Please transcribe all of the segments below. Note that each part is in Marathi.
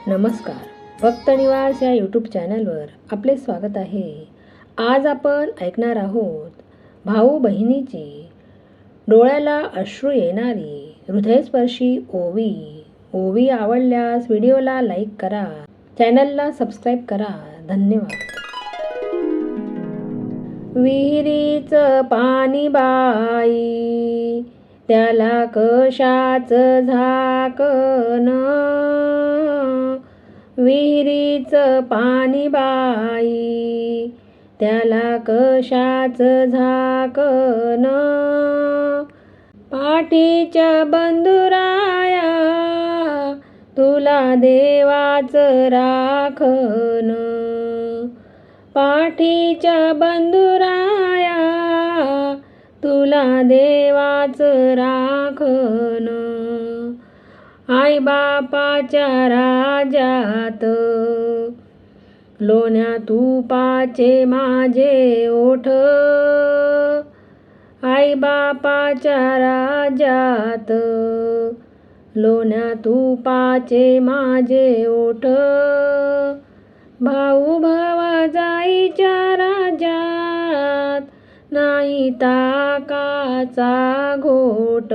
नमस्कार, भक्त निवास या यूट्यूब चॅनलवर आपले स्वागत आहे. आज आपण ऐकणार आहोत भाऊ बहिणीची डोळ्याला अश्रू येणारी हृदयस्पर्शी ओवी. ओवी आवडल्यास व्हिडिओला लाईक करा, चॅनलला सबस्क्राईब करा. धन्यवाद. विहिरीचं पाणी बाई, त्याला कशाचं झाकण. विहिरीचं पाणी बाई, त्याला कशाचं झाकण. पाठीच्या बंधुराया, तुला देवाचं राखण. पाठीच्या बंधुराया, तुला देवाचं राखण. आई बापाच्या राज्यात, लोण्या तुपाचे माझे ओठ. आई बापाच्या राज्यात, लोण्या तुपाचे माझे ओठ. भाऊ भावजाईच्या राज्यात, नाही ताकाचा घोट.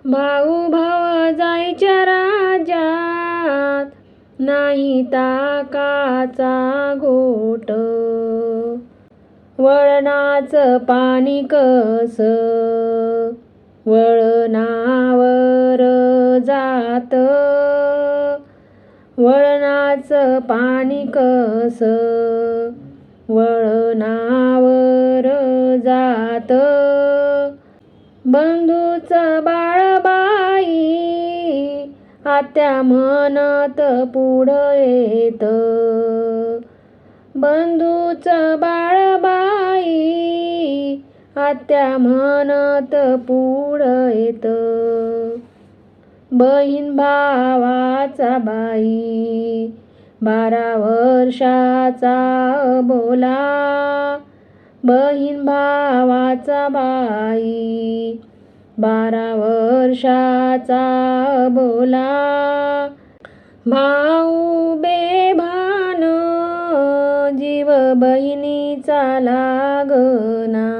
भाऊ भावजाईच्या राज्यात, नाही ताकाचा घोट. वळणाचं पाणी कसं वळणावर जात. वळणाचं पाणी कसं वळणावर जात. बंधूचं बाळबाई, आत्या म्हणत पुढं येत. बंधूचं बाळबाई, आत्या म्हणत पुढं येत. बहीण भावाचा बाई, 12 वर्षाचा बोला. बहीण भावाचा बाई, 12 वर्षाचा बोला. भाऊ बेभान, जीव बहिणीचा लागना.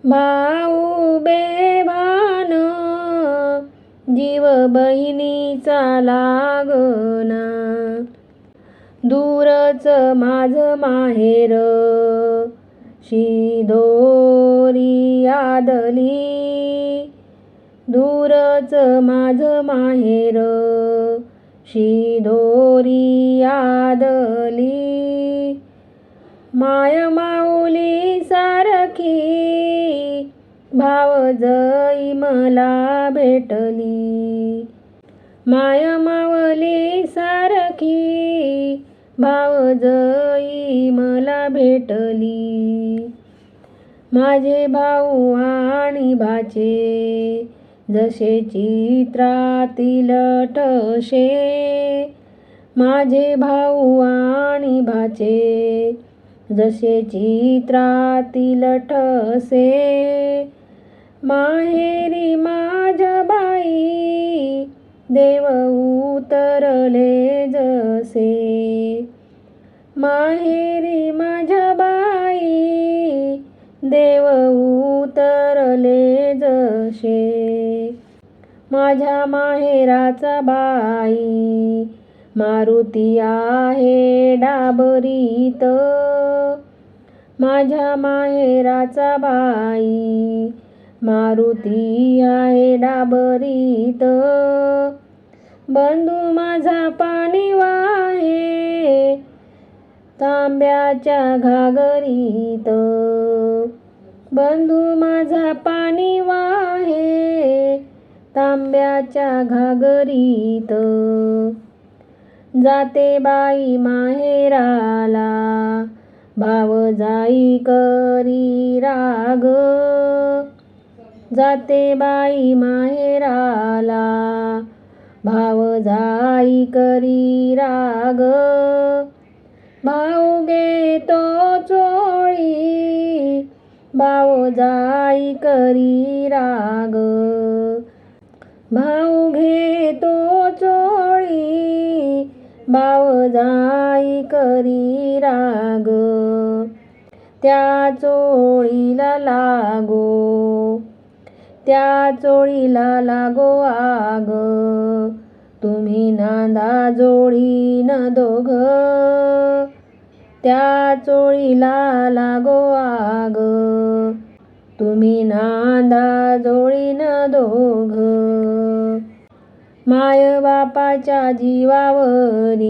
भाऊ बेभान, जीव बहिणीचा लागना. दूरच माझं माहेर, शिदोरी आदली. दूरच माझं माहेर, शिदोरी आदली. माय माऊली सारखी, भावजई मला भेटली. माय माऊली सारखी, भावजई मला भेटली. माझे भाऊ आणि भाचे, जसे चित्रातील ठसे. माझे भाऊ आणि भाचे, जसे चित्रातील ठसे. माहेरी माझ्या बाई, देव उतरले जसे. माहेरी माझ्या बाई, देव उतरले जसे. माझ्या माहेराचा बाई, मारुती आहे डाबरीत. माझ्या माहेराचा बाई, मारुती आहे डाबरीत. बंधू माझा पाणी वाहे, तांब्याच्या घागरीत. बंधू माझा पाणी वाहे, तांब्याच्या घागरीत. जाते बाई माहेराला, भावजाई करी राग. जाते बाई माहेराला, भावजाई करी राग. भाऊ घेतो चोळी, भावजाई करी राग. भाऊ भाव जाई करी राग, त्या चोळीला लागो, त्या चोळीला लागो आग, तुम्ही नांदा जोडीन दोघ, त्या चोळीला लागो आग, तुम्ही नांदा जोडीन दोघ. माय बापाच्या जीवावरी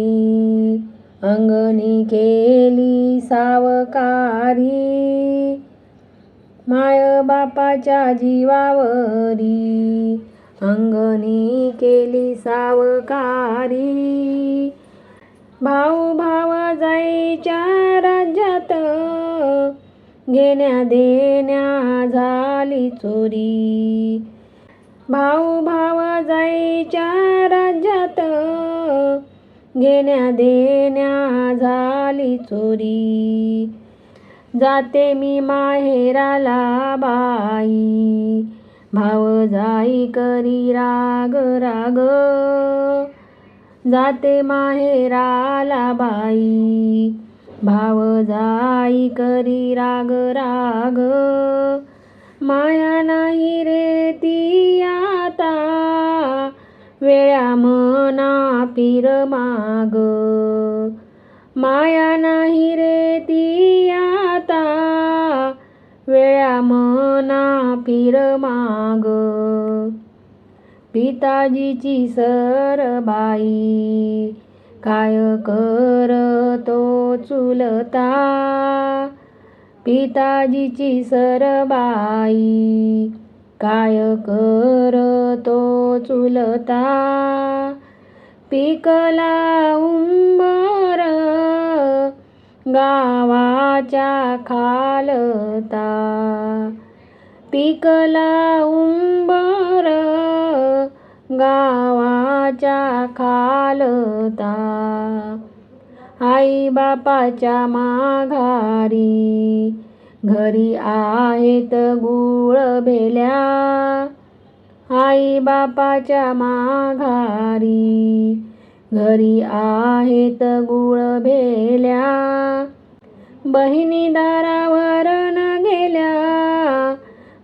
अंगणी केली सावकारी, माय बापाच्या जीवावरी अंगणी केली सावकारी. भाऊ भावजाईच्या राज्यात घेण्या देण्या झाली चोरी, भाऊ भावजाईच्या राज्यात घेण्या देण्या झाली चोरी. जाते मी माहेराला बाई, भावजाई करी राग राग, जाते माहेराला बाई, भावजाई करी राग राग. माया नाही रे ती आता, वेळा मना पीर माग, माया नाही रे ती आता, वेळा मना पीर माग. पिताजीची सरबाई, काय करतो चुलता, पिताजीची सरबाई, काय करतो चुलता. पिकला उंबर गावाच्या खालता, पिकला उंबर गावाच्या खालता. आई बापाच्या माघारी घरी आहेत गुळ भेल्या, आई बापाच्या माघारी घरी आहेत गुळ भेल्या. बहिणी दारावर न गेल्या,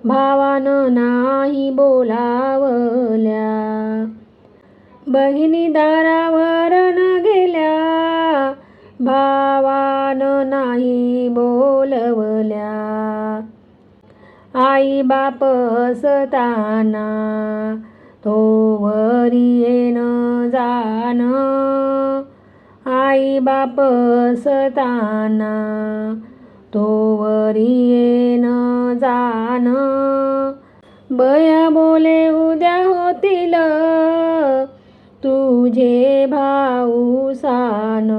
भावानं नाही बोलावल्या, बहिणी दारावर न गेल्या, भावानं नाही बोलवल्या. आई बाप असताना तो वरी येन जान, आई बाप असताना तो वरी येन जान. बया बोले उद्या होतील तुझे भाऊ सान,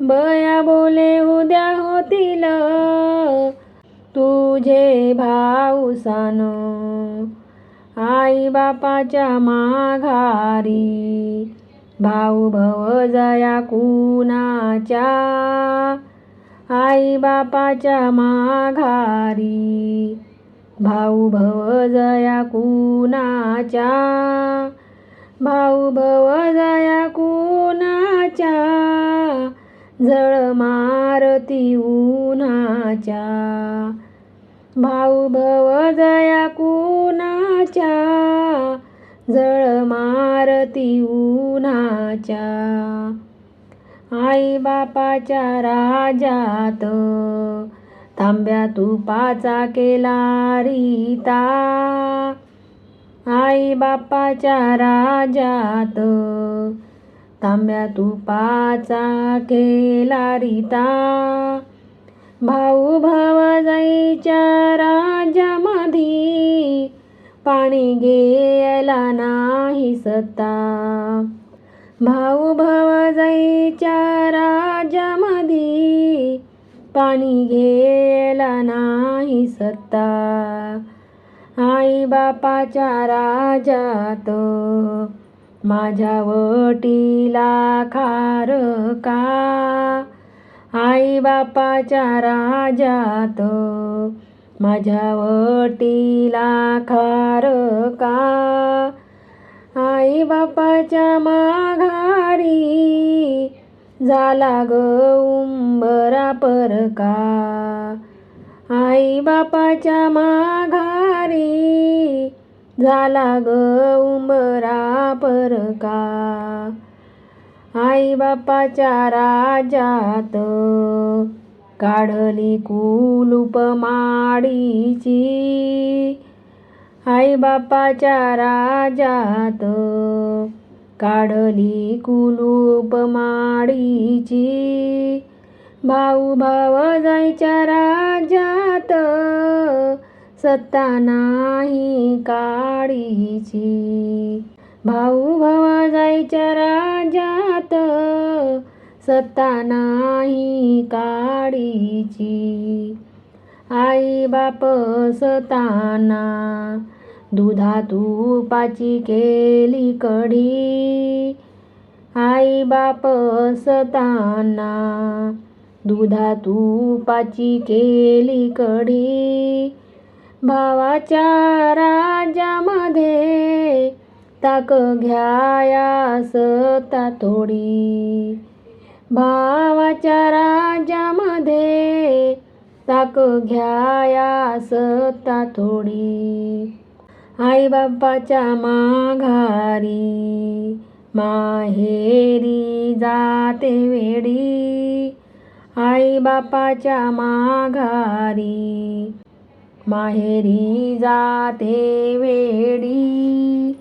बया बोले उद्या होतील तुझे भाऊ सान. आई बापाच्या माघारी भाऊ भावजया कुणाच्या, आई बापाच्या माघारी भाऊ भावजया कुणाच्या, भाऊ भावजया कुणाच्या, झळ मारती उन्हाच्या, भाऊ भावजया कुणाच्या, झळ मारती उन्हाच्या. आई बापाच्या राज्यात तांब्या तुपाचा केला रीता, आई बापाच्या राज्यात तांब्या तुपाचा केला रीता. भाऊ भावजाईच्या राज्यामध्ये पाणी घ्यायला नाही सत्ता, भाऊ भावजाईच्या राज्यामध्ये पाणी घ्यायला नाही सत्ता. आई बापाच्या राज्यात माझ्या वटीला खार का, आई बापाच्या राज्यात माझ्या वटीला खार का. आई आई बापाच्या माघारी झाला ग उंबरा परका. आई बापाच्या माघारी झाला ग उंबरा परका. आई बापाच्या राज्यात काढली कुलूप माडीची. आई बापाच्या राज्यात काढली कुलूप माडीची. भाऊ भावजाईच्या राज्यात सत्ता नाही काडीची. भाऊ भावजाईच्या राज्यात सत्ता नाही काडीची. आई बाप असताना दुधा तुपाची केली कढी. आई बाप असताना दुधा तुपाची केली कढी. भावाच्या राज्यामध्ये ताक घ्याया सत्ता थोडी. भावाच्या राज्यामध्ये ताक घ्याया सत्ता थोडी. आई बापाच्या माघारी माहेरी जाते वेडी. आई बापाच्या माघारी माहेरी जाते वेडी.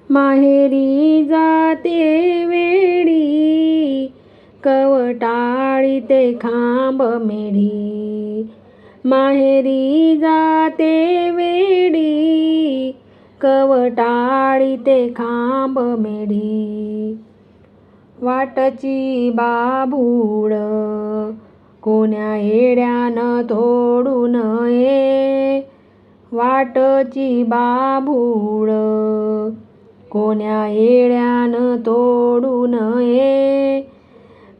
माहेरी जाते वेडी कवटाळी ते खांब मेढी. माहेरी जाते वेडी कवटाळी ते खांब मेढी. वाटची बाभूळ कोण्या येड्यानं तोडू नये. वाटची बाभूळ कोण्या येड्यानं तोडू नये.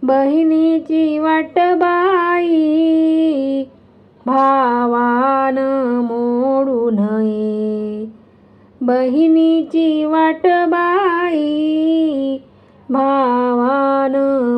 बहिणीची वाट बाई भावानं मोडू नये. बहिणीची वाट बाई भावानं